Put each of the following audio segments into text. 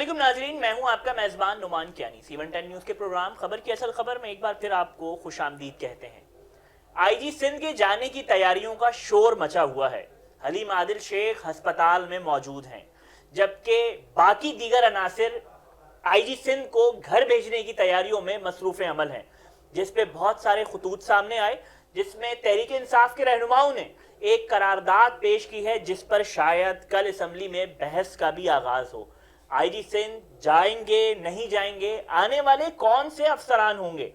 अस्सलामुअलैकुम नाज़रीन, मैं हूं आपका मेज़बान नुमान कियानी। C110 न्यूज़ के प्रोग्राम खबर की असल खबर में एक बार फिर आपको खुशामदीद कहते हैं। आईजी सिंध के जाने की तैयारियों का शोर मचा हुआ है। हलीम आदिल शेख अस्पताल में मौजूद हैं, जबकि बाकी दीगर अनासिर आईजी सिंध को घर भेजने की तैयारियों में मसरूफ़ अमल हैं, जिस पे बहुत सारे खतूत सामने आए, जिसमें तहरीक इंसाफ के रहनुमाओं ने एक करारदाद पेश की है, जिस पर शायद कल असम्बली में बहस का भी आगाज हो। आईजी सिंध जाएंगे नहीं जाएंगे, आने वाले कौन से अफसरान होंगे।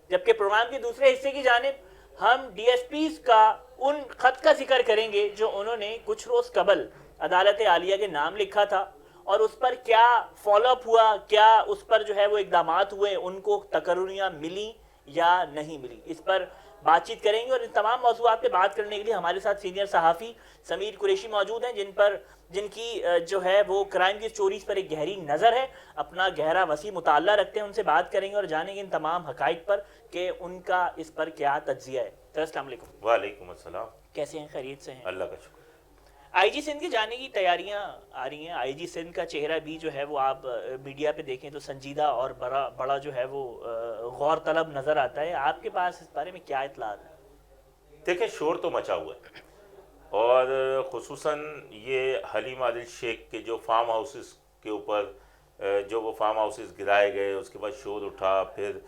जबकि प्रोग्राम के दूसरे हिस्से की जानिब हम डीएसपीज का उन खत का जिक्र करेंगे जो उन्होंने कुछ रोज कबल अदालत आलिया के नाम लिखा था, और उस पर क्या फॉलोअप हुआ, क्या उस पर जो है वो इकदामात हुए, उनको तकर्रियाँ मिली या नहीं मिली। इस पर बातचीत करेंगे और इन तमाम मौज़ूआत पे बात करने के लिए हमारे साथ सीनियर सहाफ़ी समीर कुरैशी मौजूद हैं, जिनकी जो है वो क्राइम की स्टोरीज पर एक गहरी नज़र है, अपना गहरा वसी मुताल्ला रखते हैं। उनसे बात करेंगे और जानेंगे इन तमाम हकाइक पर कि उनका इस पर क्या तज्ज़िया है। तो अस्सलाम वालेकुम। वालेकुम अस्सलाम। कैसे हैं, खैरियत से हैं? अल्लाह का शुक्र। आईजी सिंध के जाने की तैयारियां आ रही हैं। आईजी सिंध का चेहरा भी जो है वो आप मीडिया पे देखें तो संजीदा और बड़ा बड़ा जो है वो गौर तलब नज़र आता है। आपके पास इस बारे में क्या इत्तलात है? देखें, शोर तो मचा हुआ है, और ख़ुसूसन ये हलीम आदिल शेख के जो फार्म हाउसेस के ऊपर जो वो फार्म हाउसेस गिराए गए, उसके बाद शोर उठा। फिर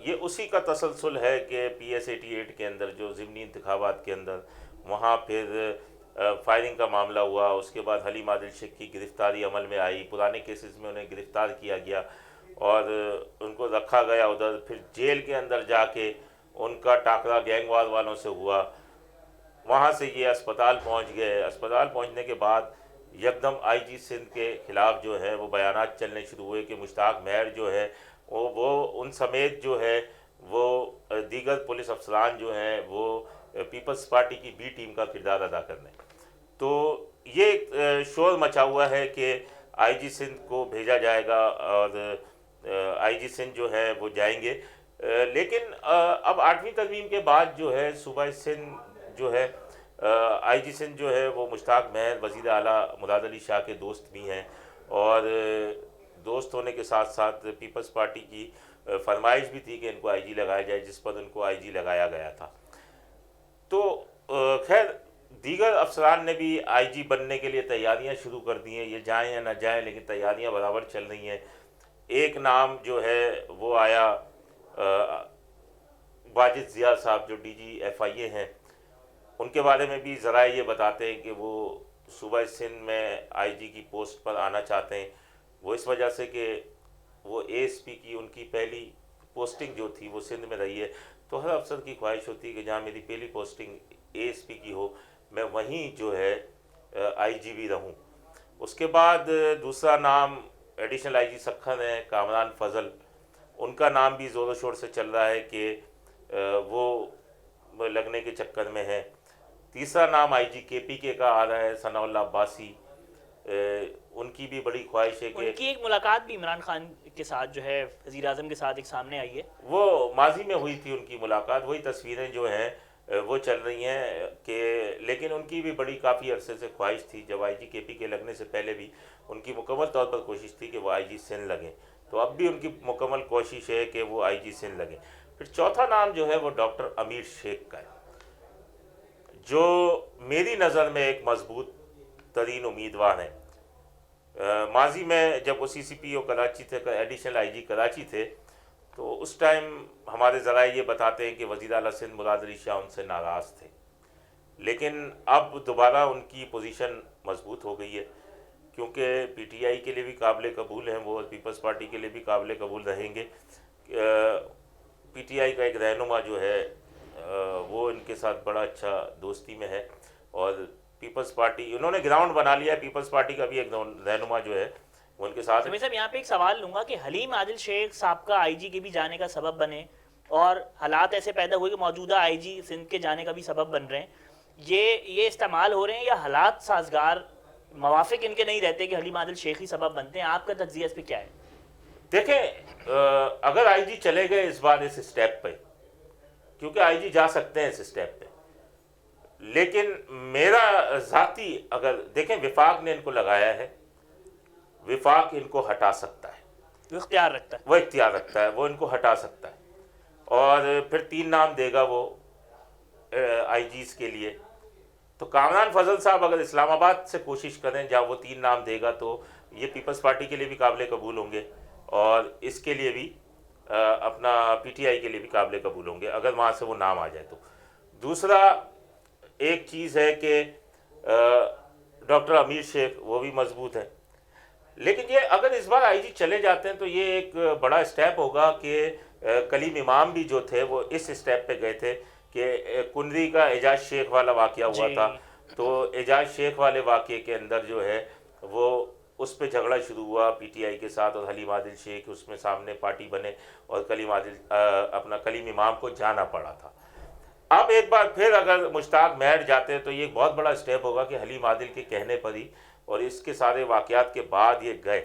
ये उसी का तसलसल है कि PS 88 के अंदर जो ज़िमनी इंतखाबात के अंदर वहाँ फिर फायरिंग का मामला हुआ। उसके बाद हलीम आदिल शेख की गिरफ़्तारी अमल में आई, पुराने केसेस में उन्हें गिरफ़्तार किया गया और उनको रखा गया उधर। फिर जेल के अंदर जाके उनका टाकरा गैंगवार वालों से हुआ, वहाँ से ये अस्पताल पहुँच गए। अस्पताल पहुँचने के बाद यकदम आईजी सिंध के ख़िलाफ़ जो है वो बयानात चलने शुरू हुए कि मुश्ताक मेहर जो है वो उन समेत जो है वो दीगर पुलिस अफसरान जो हैं वो पीपल्स पार्टी की बी टीम का किरदार अदा करने। तो ये शोर मचा हुआ है कि आईजी सिंध को भेजा जाएगा और आईजी सिंध जो है वो जाएंगे। लेकिन अब 8वीं तरमीम के बाद जो है सूबा सिंध जो है आईजी सिंध जो है वो मुश्ताक मेहर वज़ीर आला मुराद अली शाह के दोस्त भी हैं, और दोस्त होने के साथ साथ पीपल्स पार्टी की फरमाइश भी थी कि इनको आईजी लगाया जाए, जिस पर उनको आईजी लगाया गया था। तो खैर दीगर अफसरान ने भी आईजी बनने के लिए तैयारियां शुरू कर दी हैं, ये जाएं या ना जाएं, लेकिन तैयारियां बराबर चल रही हैं। एक नाम जो है वो आया वाजिद ज़िया साहब जो DG FIA हैं, उनके बारे में भी ज़रा ये बताते हैं कि वो सूबा सिंध में आईजी की पोस्ट पर आना चाहते हैं। वो इस वजह से कि वो ASP की उनकी पहली पोस्टिंग जो थी वो सिंध में रही है, तो हर अफसर की ख्वाहिश होती है कि जहाँ मेरी पहली पोस्टिंग ASP की हो, मैं वहीं जो है IG भी रहूँ। उसके बाद दूसरा नाम एडिशनल IG सखन है, कामरान फजल, उनका नाम भी ज़ोर शोर से चल रहा है कि वो लगने के चक्कर में है। तीसरा नाम IG KPK का आ रहा है, सनाउल्लाह अब्बासी, उनकी भी बड़ी ख्वाहिश है कि उनकी एक मुलाकात भी इमरान खान के साथ जो है वज़ीर आज़म के साथ एक सामने आई है। वो माजी में हुई थी उनकी मुलाकात, वही तस्वीरें जो हैं वो चल रही हैं कि, लेकिन उनकी भी बड़ी काफ़ी अरसे से ख्वाहिश थी। जब IG KPK लगने से पहले भी उनकी मुकम्मल तौर पर कोशिश थी कि वो IG सिंध लगें, तो अब भी उनकी मुकम्मल कोशिश है कि वो IG सिंध लगें। फिर चौथा नाम जो है वो डॉक्टर अमीर शेख का है, जो मेरी नज़र में एक मजबूत तरीन उम्मीदवार हैं। माजी में जब वो CCPO कराची थे, एडिशनल IG कराची थे, तो उस टाइम हमारे ज़राए ये बताते हैं कि वज़ीर आला सिंध मुराद अली शाह उनसे नाराज़ थे, लेकिन अब दोबारा उनकी पोजीशन मजबूत हो गई है, क्योंकि PTI के लिए भी काबिल कबूल हैं वो, और पीपल्स पार्टी के लिए भी काबिल कबूल रहेंगे। PTI का एक रहनुमा जो है वो इनके साथ बड़ा अच्छा दोस्ती में है, और पीपल्स पार्टी उन्होंने ग्राउंड बना लिया है। पीपल्स पार्टी का भी एक रहनुमा जो है वो उनके साथ। समीर साहब, यहाँ पे एक सवाल लूँगा कि हलीम आदिल शेख साहब का IG के भी जाने का सबब बने, और हालात ऐसे पैदा हुए कि मौजूदा IG सिंध के जाने का भी सबब बन रहे हैं, ये इस्तेमाल हो रहे हैं, या हालात साजगार मवाफिक इनके नहीं रहते कि हलीम आदिल शेख ही सबब बनते हैं? आपका तज्जिया इस पर क्या है? देखें, अगर IG चले गए इस बार इस स्टेप पे, क्योंकि IG जा सकते हैं इस स्टेप पे, लेकिन मेरा ज़ाती अगर देखें, विफाक ने इनको लगाया है, वफाक इनको हटा सकता है, वो इख्तियार रखता है। वो इख्तियार रखता है, वो इनको हटा सकता है। और फिर 3 नाम देगा वो आईजीज के लिए। तो कामरान फजल साहब अगर इस्लामाबाद से कोशिश करें जहाँ वो 3 नाम देगा तो ये पीपल्स पार्टी के लिए भी काबिल कबूल होंगे और इसके लिए भी अपना पीटीआई के लिए भी काबिल कबूल होंगे अगर वहाँ से वो नाम आ जाए तो। दूसरा एक चीज़ है कि डॉक्टर अमीर शेख वो भी मजबूत है, लेकिन ये अगर इस बार आईजी चले जाते हैं तो ये एक बड़ा स्टेप होगा कि कलीम इमाम भी जो थे वो इस स्टेप पे गए थे कि कुंदरी का एजाज शेख वाला वाक़या हुआ था, तो एजाज शेख वाले वाक़े के अंदर जो है वो उस पर झगड़ा शुरू हुआ पीटीआई के साथ और हलीम आदिल शेख उसमें सामने पार्टी बने और कलीम इमाम को जाना पड़ा था। अब एक बार फिर अगर मुश्ताक महर जाते हैं तो ये एक बहुत बड़ा स्टेप होगा कि हलीम आदिल के कहने पर ही और इसके सारे वाक़यात के बाद ये गए।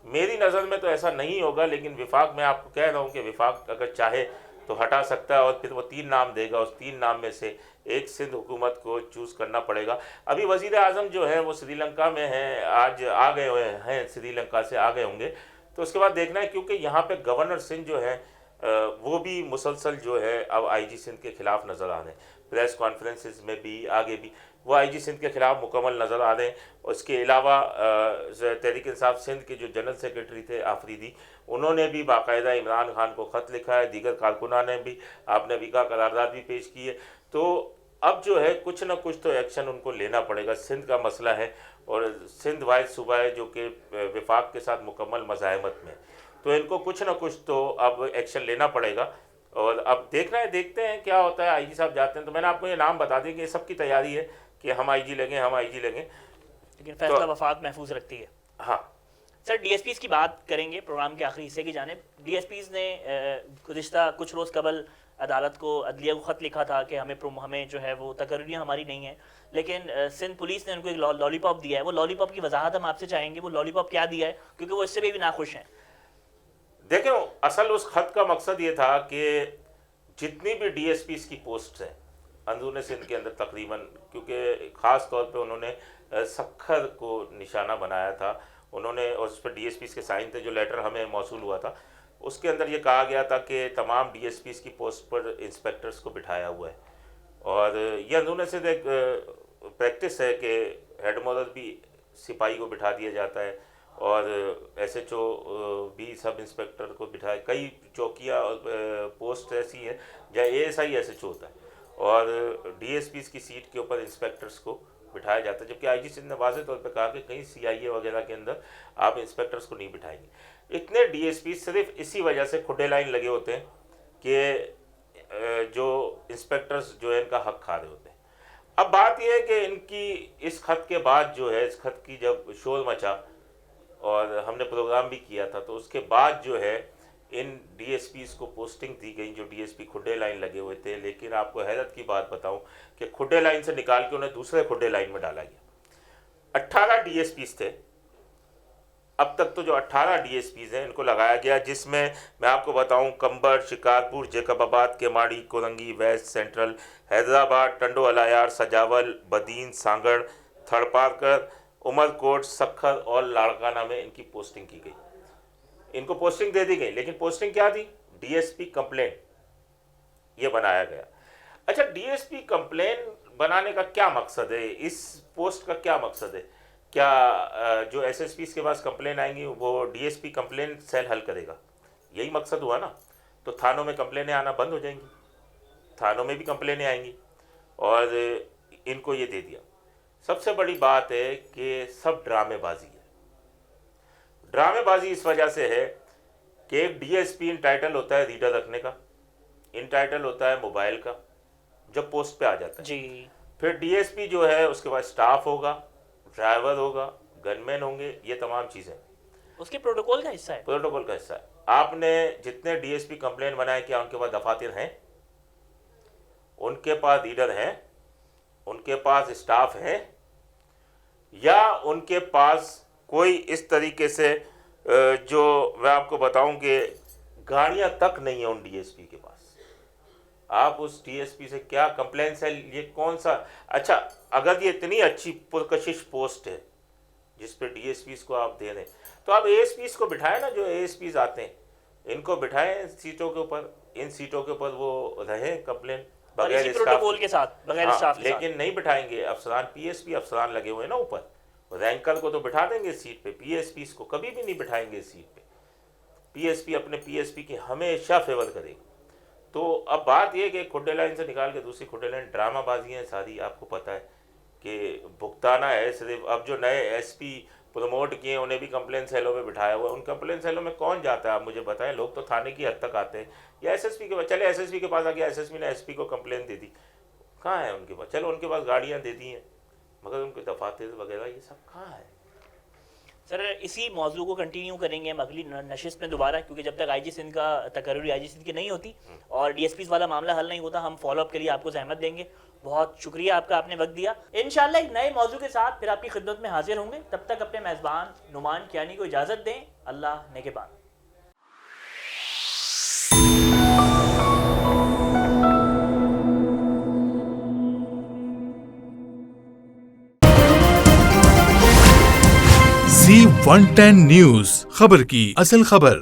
मेरी नज़र में तो ऐसा नहीं होगा, लेकिन विफाक मैं आपको कह रहा हूँ कि विफाक अगर चाहे तो हटा सकता है और फिर वो 3 नाम देगा, उस 3 नाम में से एक सिंध हुकूमत को चूज़ करना पड़ेगा। अभी वज़ीर आज़म जो है वो श्रीलंका में हैं, आज आ गए हुए हैं, श्रीलंका से आ गए होंगे, तो उसके बाद देखना है क्योंकि यहाँ पे गवर्नर सिंध जो है वो भी मुसलसल जो है अब आईजी सिंध के ख़िलाफ़ नज़र आ रहे हैं। प्रेस कॉन्फ्रेंसेस में भी आगे भी वो आईजी सिंध के ख़िलाफ़ मुकम्मल नज़र आ रहे हैं। उसके अलावा तहरीक इंसाफ सिंध के जो जनरल सेक्रेटरी थे आफरीदी, उन्होंने भी बाकायदा इमरान खान को ख़त लिखा है, दीगर कारकुनान ने भी, आपने विका करारदाद भी पेश की है। तो अब जो है कुछ ना कुछ तो एक्शन उनको लेना पड़ेगा। सिंध का मसला है और सिंध वाहिद सूबा है जो कि वफाक के साथ मुकम्मल मज़ाहमत में, तो इनको कुछ ना कुछ तो अब एक्शन लेना पड़ेगा। और अब देखते हैं क्या होता है। आईजी साहब जाते हैं तो मैंने आपको ये नाम बता दिया कि ये सब की तैयारी है कि हम आईजी लेंगे, लेकिन फैसला वफाक महफूज रखती है। हाँ सर, डीएसपीज़ की बात करेंगे प्रोग्राम के आखिरी हिस्से की जानिब। डीएसपीज़ ने गुज़िश्ता कुछ रोज़ कबल अदालत को, अदलिया को ख़त लिखा था कि हमें जो है वो तकर्रियाँ हमारी नहीं है, लेकिन सिंध पुलिस ने उनको एक लॉलीपॉप दिया है। वो लॉलीपॉप की वजाहत हम आपसे चाहेंगे, वो लॉलीपॉप क्या दिया है, क्योंकि वो इससे भी नाखुश हैं। देखें, असल उस खत का मकसद ये था कि जितनी भी डीएसपीज़ की पोस्ट हैं अंदरूनी सिंध के अंदर तकरीबन, क्योंकि ख़ास तौर पे उन्होंने सखर को निशाना बनाया था, उन्होंने उस पर डीएसपीज़ के साइन थे, जो लेटर हमें मौसूल हुआ था उसके अंदर ये कहा गया था कि तमाम डीएसपीज़ की पोस्ट पर इंस्पेक्टर्स को बिठाया हुआ है। और ये अंदरूनी सिंध एक प्रैक्टिस है कि हेड मॉडल भी सिपाही को बिठा दिया जाता है और एसएचओ भी सब इंस्पेक्टर को बिठाए। कई चौकियाँ पोस्ट ऐसी है जहाँ एएसआई एसएचओ होता है और डीएसपीज़ की सीट के ऊपर इंस्पेक्टर्स को बिठाया जाता है, जबकि आईजी सिंध ने वाज़े तौर पे कहा कि कहीं सीआईए वगैरह के अंदर आप इंस्पेक्टर्स को नहीं बिठाएंगे। इतने डीएसपी सिर्फ इसी वजह से खुडे लाइन लगे होते हैं कि जो इंस्पेक्टर्स जो है इनका हक खा रहे होते हैं। अब बात यह है कि इनकी इस खत के बाद जो है, इस खत की जब शोर मचा और हमने प्रोग्राम भी किया था, तो उसके बाद जो है इन डीएसपीज़ को पोस्टिंग दी गई जो डीएसपी खुडे लाइन लगे हुए थे। लेकिन आपको हैरत की बात बताऊं कि खुडे लाइन से निकाल के उन्हें दूसरे खुडे लाइन में डाला गया। 18 डीएसपीज़ थे अब तक, तो जो 18 डीएसपीज़ हैं इनको लगाया गया, जिसमें मैं आपको बताऊं कंबर, शिकारपुर, जैकबाबाद, केमाड़ी, कोरंगी, वेस्ट, सेंट्रल, हैदराबाद, टंडो अलायार, सजावल, बदीन, सांगड़, थड़पारकर, उमरकोट, सखर और लाड़काना में इनकी पोस्टिंग की गई। इनको पोस्टिंग दे दी गई, लेकिन पोस्टिंग क्या दी? डीएसपी कंप्लेन ये बनाया गया। अच्छा, डीएसपी कंप्लेन बनाने का क्या मकसद है? इस पोस्ट का क्या मकसद है? क्या जो एसएसपी के पास कंप्लेन आएंगी वो डीएसपी कंप्लेन सेल हल करेगा? यही मकसद हुआ ना। तो थानों में कंप्लेनें आना बंद हो जाएंगी, थानों में भी कंप्लेनें आएंगी और इनको ये दे दिया। सबसे बड़ी बात है कि सब ड्रामेबाजी है। ड्रामेबाजी इस वजह से है कि एक डीएसपी इनटाइटल होता है रीडर रखने का, इनटाइटल होता है मोबाइल का जब पोस्ट पे आ जाता है जी। फिर डीएसपी जो है उसके पास स्टाफ होगा, ड्राइवर होगा, गनमैन होंगे, ये तमाम चीज़ें उसके प्रोटोकॉल का हिस्सा है। प्रोटोकॉल का हिस्सा है। आपने जितने डीएसपी कंप्लेन बनाए, क्या उनके पास दफातर हैं? उनके पास रीडर हैं? उनके पास स्टाफ है? या उनके पास कोई इस तरीके से जो मैं आपको बताऊं कि गाड़ियां तक नहीं है उन डीएसपी के पास? आप उस डीएसपी से क्या कंप्लेन सेल, ये कौन सा? अच्छा, अगर ये इतनी अच्छी पुरकशिश पोस्ट है جس پہ ڈی ایس پیز کو آپ دے دیں. تو آپ اے ایس پیز کو بٹھائیں نا, جو اے ایس پیز آتے ہیں ان کو بٹھائیں سیٹوں کے اوپر, ان سیٹوں کے اوپر وہ رہیں کمپلین بغیر پروٹوکول کے ساتھ, بغیر اسٹاف کے ساتھ. لیکن نہیں بٹھائیں گے افسران, پی ایس پی افسران لگے ہوئے ہیں نا اوپر, رینکر کو تو بٹھا دیں گے سیٹ پہ, پی ایس پیز کو کبھی بھی نہیں بٹھائیں گے سیٹ پہ. پی ایس پی اپنے پی ایس پی کی ہمیشہ فیور کرے گا. تو اب بات یہ کہ ایک کھڈے لائن سے نکال کے دوسری کھڈے لائن, ڈرامہ بازیاں ہیں ساری, آپ کو پتہ ہے کہ بھگتانا ہے صرف. اب جو نئے ایس پی پروموٹ کیے انہیں بھی کمپلین سیلوں میں بٹھایا ہوا ہے. ان کمپلین سیلوں میں کون جاتا ہے آپ مجھے بتائیں؟ لوگ تو تھانے کی حد تک آتے ہیں, یا ایس ایس پی کے پاس. چلے ایس ایس پی کے پاس آ گیا, ایس ایس پی نے ایس پی کو کمپلین دے دی, کہاں ہے ان کے پاس؟ چلو ان کے پاس گاڑیاں دے دی ہیں, مگر ان کے دفاتر وغیرہ یہ سب کہاں ہے؟ سر اسی موضوع کو کنٹینیو کریں گے ہم اگلی نشست میں دوبارہ, کیونکہ جب تک آئی جی سندھ کا تقرری آئی جی سندھ کی نہیں ہوتی اور ڈی ایس پیز والا معاملہ حل نہیں ہوتا, ہم فالو اپ کے لیے آپ کو زحمت دیں گے. بہت شکریہ آپ کا, آپ نے وقت دیا. انشاءاللہ ایک نئے موضوع کے ساتھ پھر آپ کی خدمت میں حاضر ہوں گے. تب تک اپنے میزبان نعمان کیانی کو اجازت دیں. اللہ نگہبان. Z110 نیوز, خبر کی اصل خبر.